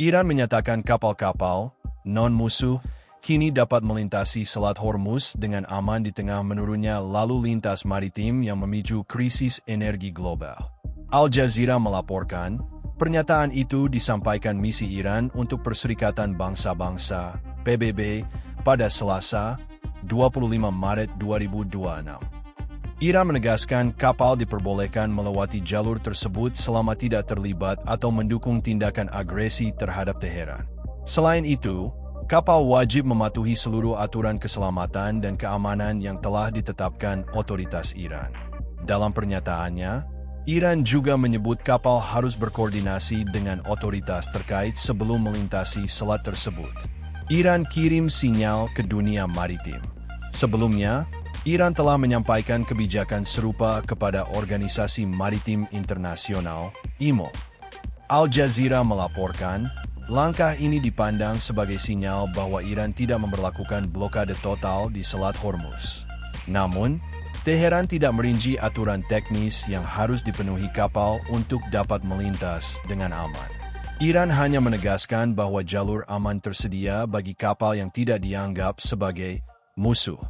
Iran menyatakan kapal-kapal non-musuh kini dapat melintasi Selat Hormuz dengan aman di tengah menurunnya lalu lintas maritim yang memicu krisis energi global. Al Jazeera melaporkan, pernyataan itu disampaikan misi Iran untuk Perserikatan Bangsa-Bangsa (PBB) pada Selasa, 25 Maret 2026. Iran menegaskan kapal diperbolehkan melewati jalur tersebut selama tidak terlibat atau mendukung tindakan agresi terhadap Teheran. Selain itu, kapal wajib mematuhi seluruh aturan keselamatan dan keamanan yang telah ditetapkan otoritas Iran. Dalam pernyataannya, Iran juga menyebut kapal harus berkoordinasi dengan otoritas terkait sebelum melintasi selat tersebut. Iran kirim sinyal ke dunia maritim. Sebelumnya, Iran telah menyampaikan kebijakan serupa kepada Organisasi Maritim Internasional, IMO. Al Jazeera melaporkan, langkah ini dipandang sebagai sinyal bahwa Iran tidak memberlakukan blokade total di Selat Hormuz. Namun, Teheran tidak merinci aturan teknis yang harus dipenuhi kapal untuk dapat melintas dengan aman. Iran hanya menegaskan bahwa jalur aman tersedia bagi kapal yang tidak dianggap sebagai musuh.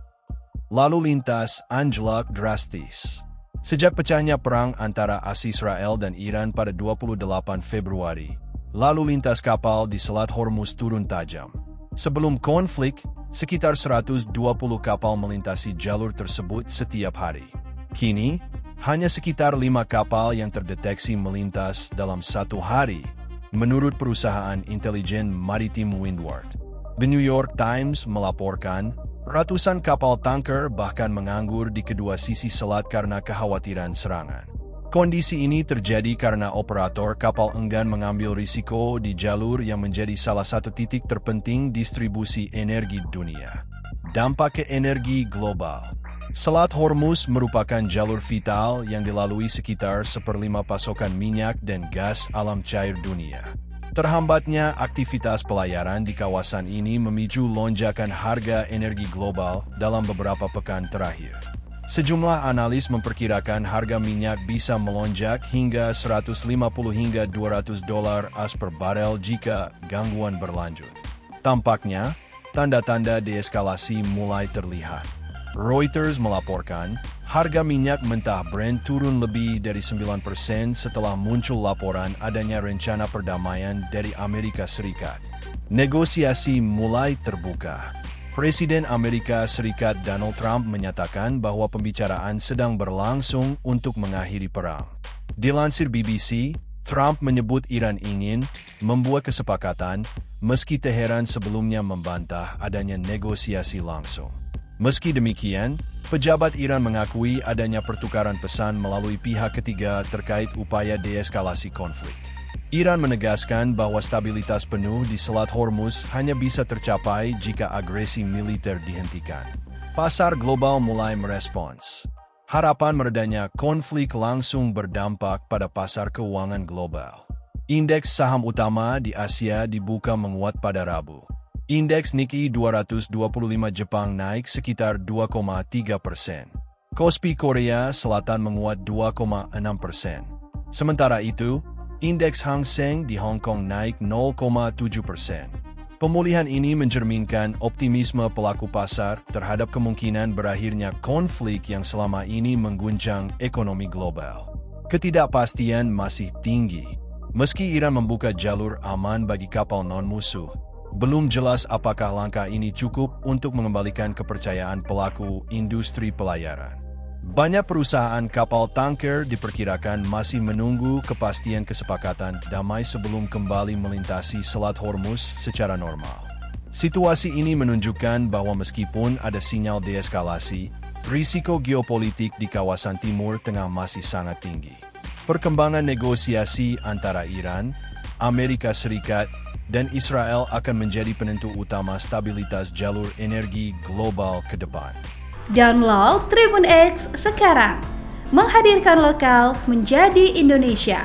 Lalu lintas anjlok drastis. Sejak pecahnya perang antara Israel dan Iran pada 28 Februari, lalu lintas kapal di Selat Hormuz turun tajam. Sebelum konflik, sekitar 120 kapal melintasi jalur tersebut setiap hari. Kini, hanya sekitar 5 kapal yang terdeteksi melintas dalam satu hari, menurut perusahaan intelijen maritim Windward. The New York Times melaporkan, ratusan kapal tanker bahkan menganggur di kedua sisi selat karena kekhawatiran serangan. Kondisi ini terjadi karena operator kapal enggan mengambil risiko di jalur yang menjadi salah satu titik terpenting distribusi energi dunia. Dampak ke energi global. Selat Hormuz merupakan jalur vital yang dilalui sekitar 1/5 pasokan minyak dan gas alam cair dunia. Terhambatnya aktivitas pelayaran di kawasan ini memicu lonjakan harga energi global dalam beberapa pekan terakhir. Sejumlah analis memperkirakan harga minyak bisa melonjak hingga 150 hingga $200 per barel jika gangguan berlanjut. Tampaknya, tanda-tanda deeskalasi mulai terlihat. Reuters melaporkan, harga minyak mentah Brent turun lebih dari 9% setelah muncul laporan adanya rencana perdamaian dari Amerika Serikat. Negosiasi mulai terbuka. Presiden Amerika Serikat Donald Trump menyatakan bahwa pembicaraan sedang berlangsung untuk mengakhiri perang. Dilansir BBC, Trump menyebut Iran ingin membuat kesepakatan, meski Teheran sebelumnya membantah adanya negosiasi langsung. Meski demikian, pejabat Iran mengakui adanya pertukaran pesan melalui pihak ketiga terkait upaya deeskalasi konflik. Iran menegaskan bahwa stabilitas penuh di Selat Hormuz hanya bisa tercapai jika agresi militer dihentikan. Pasar global mulai merespons. Harapan meredanya konflik langsung berdampak pada pasar keuangan global. Indeks saham utama di Asia dibuka menguat pada Rabu. Indeks Nikkei 225 Jepang naik sekitar 2,3%. Kospi Korea Selatan menguat 2,6%. Sementara itu, Indeks Hang Seng di Hong Kong naik 0,7%. Pemulihan ini mencerminkan optimisme pelaku pasar terhadap kemungkinan berakhirnya konflik yang selama ini mengguncang ekonomi global. Ketidakpastian masih tinggi. Meski Iran membuka jalur aman bagi kapal non-musuh, belum jelas apakah langkah ini cukup untuk mengembalikan kepercayaan pelaku industri pelayaran. Banyak perusahaan kapal tanker diperkirakan masih menunggu kepastian kesepakatan damai sebelum kembali melintasi Selat Hormuz secara normal. Situasi ini menunjukkan bahwa meskipun ada sinyal deeskalasi, risiko geopolitik di kawasan Timur Tengah masih sangat tinggi. Perkembangan negosiasi antara Iran, Amerika Serikat, dan Israel akan menjadi penentu utama stabilitas jalur energi global ke depan. Download Tribun X sekarang, menghadirkan lokal menjadi Indonesia.